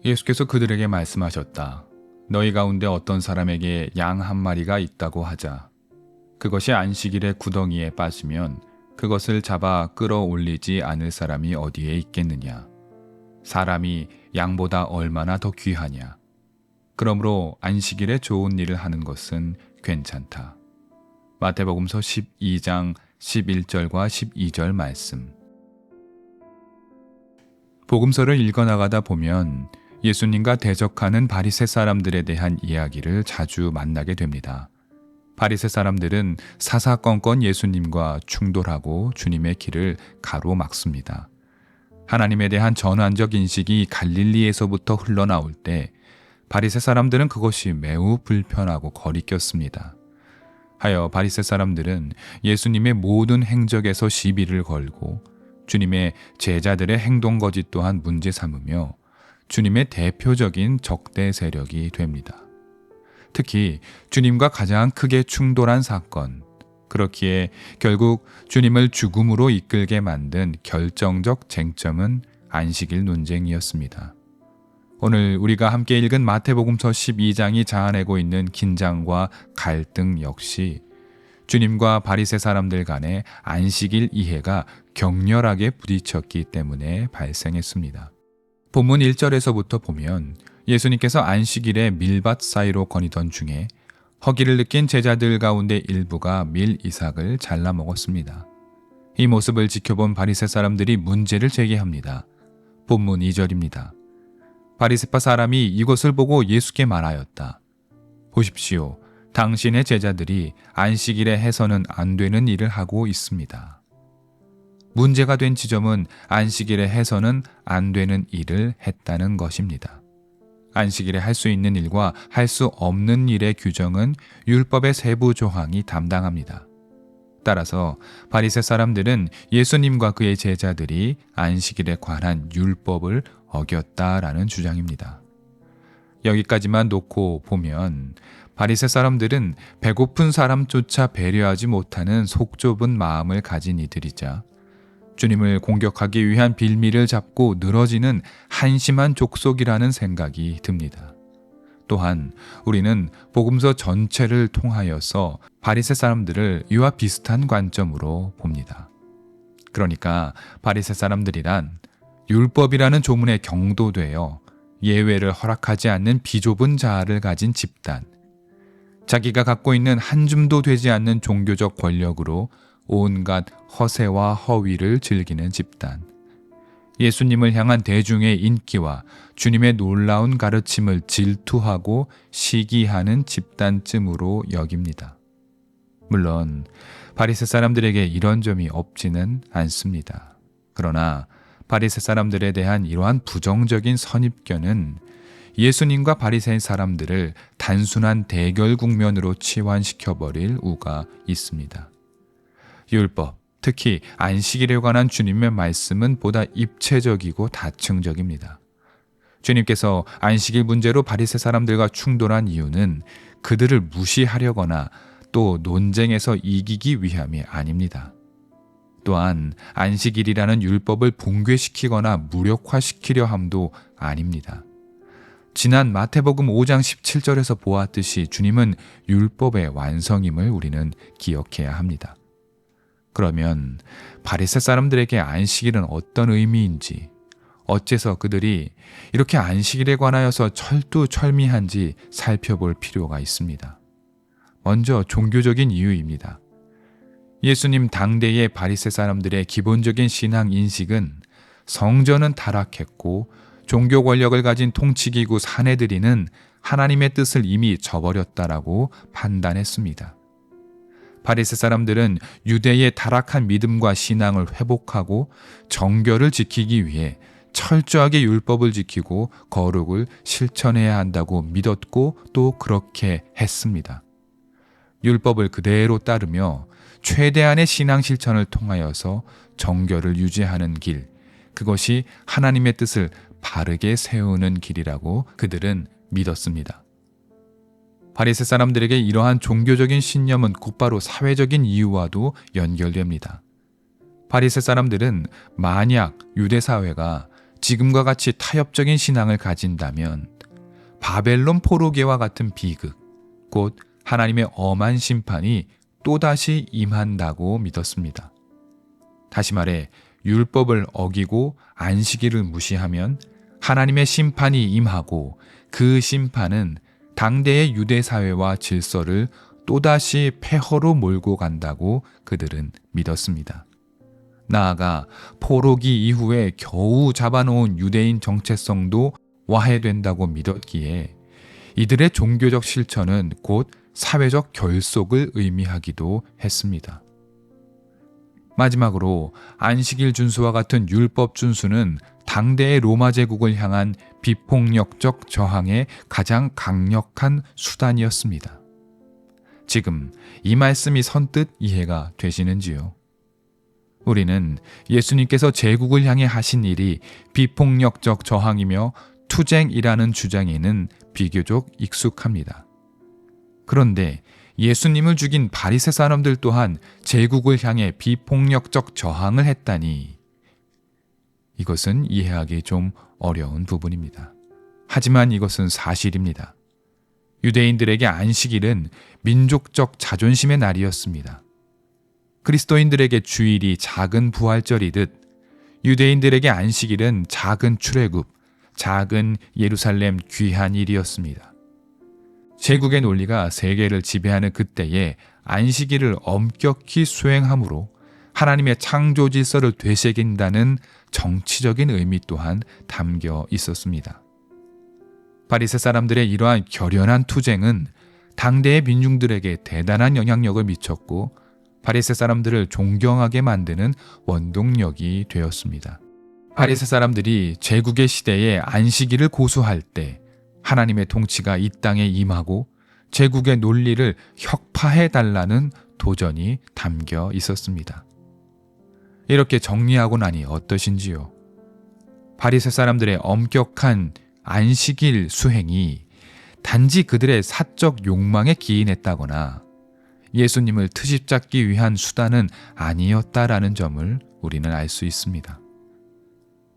예수께서 그들에게 말씀하셨다. 너희 가운데 어떤 사람에게 양 한 마리가 있다고 하자. 그것이 안식일의 구덩이에 빠지면 그것을 잡아 끌어올리지 않을 사람이 어디에 있겠느냐. 사람이 양보다 얼마나 더 귀하냐. 그러므로 안식일에 좋은 일을 하는 것은 괜찮다. 마태복음서 12장 11절과 12절 말씀. 복음서를 읽어나가다 보면 예수님과 대적하는 바리새 사람들에 대한 이야기를 자주 만나게 됩니다. 바리새 사람들은 사사건건 예수님과 충돌하고 주님의 길을 가로막습니다. 하나님에 대한 전환적 인식이 갈릴리에서부터 흘러나올 때 바리새 사람들은 그것이 매우 불편하고 거리꼈습니다. 하여 바리새 사람들은 예수님의 모든 행적에서 시비를 걸고 주님의 제자들의 행동 거짓 또한 문제 삼으며 주님의 대표적인 적대 세력이 됩니다. 특히 주님과 가장 크게 충돌한 사건, 그렇기에 결국 주님을 죽음으로 이끌게 만든 결정적 쟁점은 안식일 논쟁이었습니다. 오늘 우리가 함께 읽은 마태복음서 12장이 자아내고 있는 긴장과 갈등 역시 주님과 바리새 사람들 간의 안식일 이해가 격렬하게 부딪혔기 때문에 발생했습니다. 본문 1절에서부터 보면 예수님께서 안식일에 밀밭 사이로 거니던 중에 허기를 느낀 제자들 가운데 일부가 밀 이삭을 잘라 먹었습니다. 이 모습을 지켜본 바리새 사람들이 문제를 제기합니다. 본문 2절입니다. 바리새파 사람이 이것을 보고 예수께 말하였다. 보십시오. 당신의 제자들이 안식일에 해서는 안 되는 일을 하고 있습니다. 문제가 된 지점은 안식일에 해서는 안 되는 일을 했다는 것입니다. 안식일에 할 수 있는 일과 할 수 없는 일의 규정은 율법의 세부 조항이 담당합니다. 따라서 바리새 사람들은 예수님과 그의 제자들이 안식일에 관한 율법을 어겼다라는 주장입니다. 여기까지만 놓고 보면 바리새 사람들은 배고픈 사람조차 배려하지 못하는 속 좁은 마음을 가진 이들이자 주님을 공격하기 위한 빌미를 잡고 늘어지는 한심한 족속이라는 생각이 듭니다. 또한 우리는 복음서 전체를 통하여서 바리새 사람들을 이와 비슷한 관점으로 봅니다. 그러니까 바리새 사람들이란 율법이라는 조문에 경도되어 예외를 허락하지 않는 비좁은 자아를 가진 집단, 자기가 갖고 있는 한 줌도 되지 않는 종교적 권력으로 온갖 허세와 허위를 즐기는 집단, 예수님을 향한 대중의 인기와 주님의 놀라운 가르침을 질투하고 시기하는 집단쯤으로 여깁니다. 물론 바리새 사람들에게 이런 점이 없지는 않습니다. 그러나 바리새 사람들에 대한 이러한 부정적인 선입견은 예수님과 바리새 사람들을 단순한 대결 국면으로 치환시켜버릴 우가 있습니다. 율법, 특히 안식일에 관한 주님의 말씀은 보다 입체적이고 다층적입니다. 주님께서 안식일 문제로 바리새 사람들과 충돌한 이유는 그들을 무시하려거나 또 논쟁에서 이기기 위함이 아닙니다. 또한 안식일이라는 율법을 붕괴시키거나 무력화시키려 함도 아닙니다. 지난 마태복음 5장 17절에서 보았듯이 주님은 율법의 완성임을 우리는 기억해야 합니다. 그러면 바리새 사람들에게 안식일은 어떤 의미인지, 어째서 그들이 이렇게 안식일에 관하여서 철두철미한지 살펴볼 필요가 있습니다. 먼저 종교적인 이유입니다. 예수님 당대의 바리새 사람들의 기본적인 신앙 인식은 성전은 타락했고 종교 권력을 가진 통치기구 사내들이는 하나님의 뜻을 이미 저버렸다라고 판단했습니다. 바리새 사람들은 유대의 타락한 믿음과 신앙을 회복하고 정결을 지키기 위해 철저하게 율법을 지키고 거룩을 실천해야 한다고 믿었고 또 그렇게 했습니다. 율법을 그대로 따르며 최대한의 신앙 실천을 통하여서 정결을 유지하는 길, 그것이 하나님의 뜻을 바르게 세우는 길이라고 그들은 믿었습니다. 바리새 사람들에게 이러한 종교적인 신념은 곧바로 사회적인 이유와도 연결됩니다. 바리새 사람들은 만약 유대 사회가 지금과 같이 타협적인 신앙을 가진다면 바벨론 포로기와 같은 비극, 곧 하나님의 엄한 심판이 또다시 임한다고 믿었습니다. 다시 말해 율법을 어기고 안식일을 무시하면 하나님의 심판이 임하고 그 심판은 당대의 유대 사회와 질서를 또다시 폐허로 몰고 간다고 그들은 믿었습니다. 나아가 포로기 이후에 겨우 잡아놓은 유대인 정체성도 와해된다고 믿었기에 이들의 종교적 실천은 곧 사회적 결속을 의미하기도 했습니다. 마지막으로 안식일 준수와 같은 율법 준수는 당대의 로마 제국을 향한 비폭력적 저항의 가장 강력한 수단이었습니다. 지금 이 말씀이 선뜻 이해가 되시는지요? 우리는 예수님께서 제국을 향해 하신 일이 비폭력적 저항이며 투쟁이라는 주장에는 비교적 익숙합니다. 그런데 예수님을 죽인 바리새 사람들 또한 제국을 향해 비폭력적 저항을 했다니 이것은 이해하기 좀 어려운 부분입니다. 하지만 이것은 사실입니다. 유대인들에게 안식일은 민족적 자존심의 날이었습니다. 그리스도인들에게 주일이 작은 부활절이듯 유대인들에게 안식일은 작은 출애굽, 작은 예루살렘 귀한 일이었습니다. 제국의 논리가 세계를 지배하는 그때에 안식일을 엄격히 수행함으로 하나님의 창조 질서를 되새긴다는 정치적인 의미 또한 담겨 있었습니다. 바리새 사람들의 이러한 결연한 투쟁은 당대의 민중들에게 대단한 영향력을 미쳤고 바리새 사람들을 존경하게 만드는 원동력이 되었습니다. 바리새 사람들이 제국의 시대에 안식일을 고수할 때 하나님의 통치가 이 땅에 임하고 제국의 논리를 혁파해달라는 도전이 담겨 있었습니다. 이렇게 정리하고 나니 어떠신지요? 바리새 사람들의 엄격한 안식일 수행이 단지 그들의 사적 욕망에 기인했다거나 예수님을 트집잡기 위한 수단은 아니었다라는 점을 우리는 알 수 있습니다.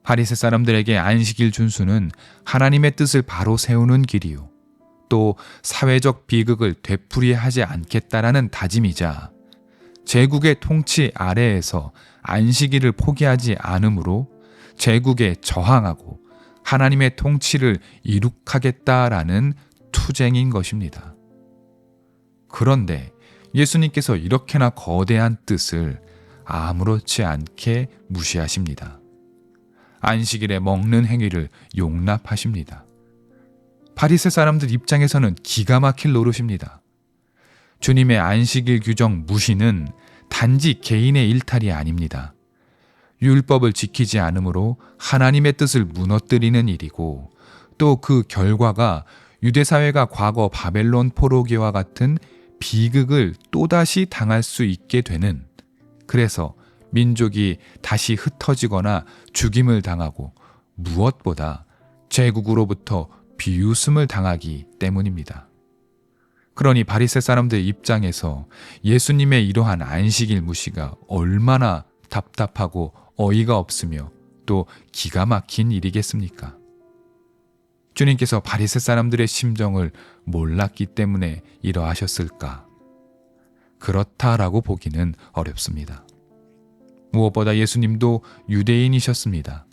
바리새 사람들에게 안식일 준수는 하나님의 뜻을 바로 세우는 길이요, 또 사회적 비극을 되풀이하지 않겠다라는 다짐이자 제국의 통치 아래에서 안식일을 포기하지 않으므로 제국에 저항하고 하나님의 통치를 이룩하겠다라는 투쟁인 것입니다. 그런데 예수님께서 이렇게나 거대한 뜻을 아무렇지 않게 무시하십니다. 안식일에 먹는 행위를 용납하십니다. 바리새 사람들 입장에서는 기가 막힐 노릇입니다. 주님의 안식일 규정 무시는 단지 개인의 일탈이 아닙니다. 율법을 지키지 않으므로 하나님의 뜻을 무너뜨리는 일이고 또 그 결과가 유대사회가 과거 바벨론 포로기와 같은 비극을 또다시 당할 수 있게 되는, 그래서 민족이 다시 흩어지거나 죽임을 당하고 무엇보다 제국으로부터 비웃음을 당하기 때문입니다. 그러니 바리새 사람들 입장에서 예수님의 이러한 안식일 무시가 얼마나 답답하고 어이가 없으며 또 기가 막힌 일이겠습니까? 주님께서 바리새 사람들의 심정을 몰랐기 때문에 이러하셨을까? 그렇다라고 보기는 어렵습니다. 무엇보다 예수님도 유대인이셨습니다.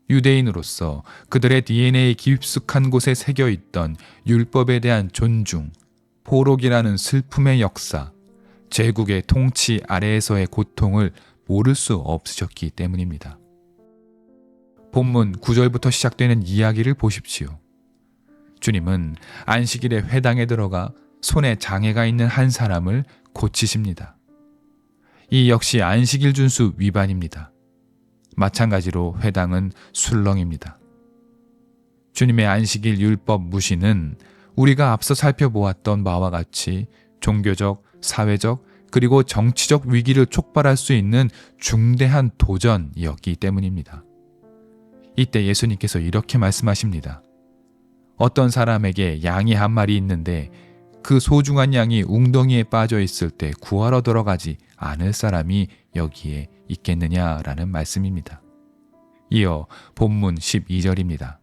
유대인으로서 그들의 DNA에 깊숙한 곳에 새겨있던 율법에 대한 존중, 포록이라는 슬픔의 역사, 제국의 통치 아래에서의 고통을 모를 수 없으셨기 때문입니다. 본문 9절부터 시작되는 이야기를 보십시오. 주님은 안식일에 회당에 들어가 손에 장애가 있는 한 사람을 고치십니다. 이 역시 안식일 준수 위반입니다. 마찬가지로 회당은 술렁입니다. 주님의 안식일 율법 무시는 우리가 앞서 살펴보았던 바와 같이 종교적, 사회적, 그리고 정치적 위기를 촉발할 수 있는 중대한 도전이었기 때문입니다. 이때 예수님께서 이렇게 말씀하십니다. 어떤 사람에게 양이 한 마리 있는데 그 소중한 양이 웅덩이에 빠져 있을 때 구하러 들어가지 않을 사람이 여기에 있겠느냐라는 말씀입니다. 이어 본문 12절입니다.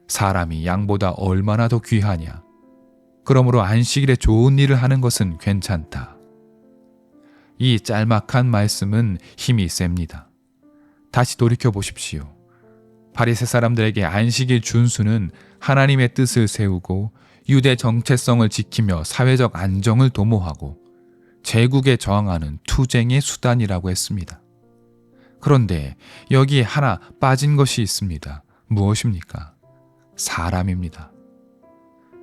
사람이 양보다 얼마나 더 귀하냐. 그러므로 안식일에 좋은 일을 하는 것은 괜찮다. 이 짤막한 말씀은 힘이 셉니다. 다시 돌이켜 보십시오. 바리새 사람들에게 안식일 준수는 하나님의 뜻을 세우고 유대 정체성을 지키며 사회적 안정을 도모하고 제국에 저항하는 투쟁의 수단이라고 했습니다. 그런데 여기에 하나 빠진 것이 있습니다. 무엇입니까? 사람입니다.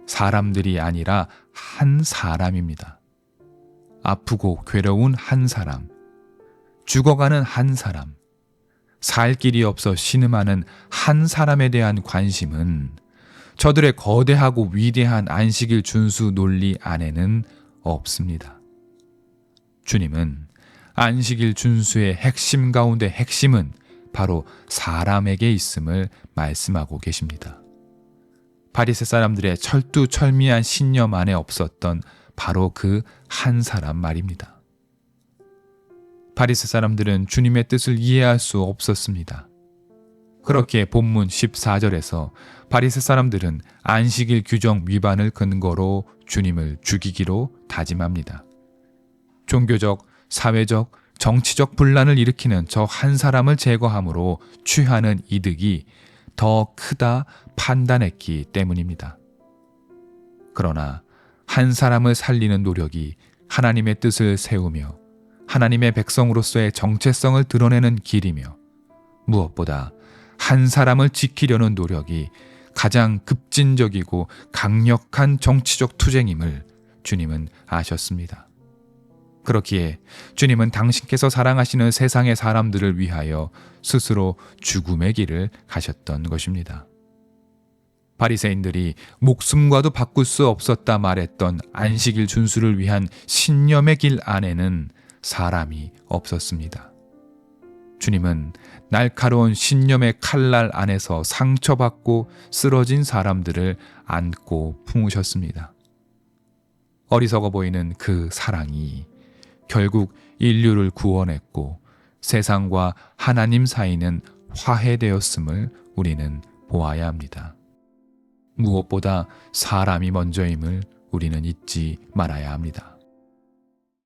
사람들이 아니라 한 사람입니다. 아프고 괴로운 한 사람, 죽어가는 한 사람, 살 길이 없어 신음하는 한 사람에 대한 관심은 저들의 거대하고 위대한 안식일 준수 논리 안에는 없습니다. 주님은 안식일 준수의 핵심 가운데 핵심은 바로 사람에게 있음을 말씀하고 계십니다. 바리새 사람들의 철두철미한 신념 안에 없었던 바로 그 한 사람 말입니다. 바리새 사람들은 주님의 뜻을 이해할 수 없었습니다. 그렇게 본문 14절에서 바리새 사람들은 안식일 규정 위반을 근거로 주님을 죽이기로 다짐합니다. 종교적, 사회적, 정치적 분란을 일으키는 저 한 사람을 제거함으로 취하는 이득이 더 크다 판단했기 때문입니다. 그러나 한 사람을 살리는 노력이 하나님의 뜻을 세우며 하나님의 백성으로서의 정체성을 드러내는 길이며 무엇보다 한 사람을 지키려는 노력이 가장 급진적이고 강력한 정치적 투쟁임을 주님은 아셨습니다. 그렇기에 주님은 당신께서 사랑하시는 세상의 사람들을 위하여 스스로 죽음의 길을 가셨던 것입니다. 바리새인들이 목숨과도 바꿀 수 없었다 말했던 안식일 준수를 위한 신념의 길 안에는 사람이 없었습니다. 주님은 날카로운 신념의 칼날 안에서 상처받고 쓰러진 사람들을 안고 품으셨습니다. 어리석어 보이는 그 사랑이 결국 인류를 구원했고 세상과 하나님 사이는 화해되었음을 우리는 보아야 합니다. 무엇보다 사람이 먼저임을 우리는 잊지 말아야 합니다.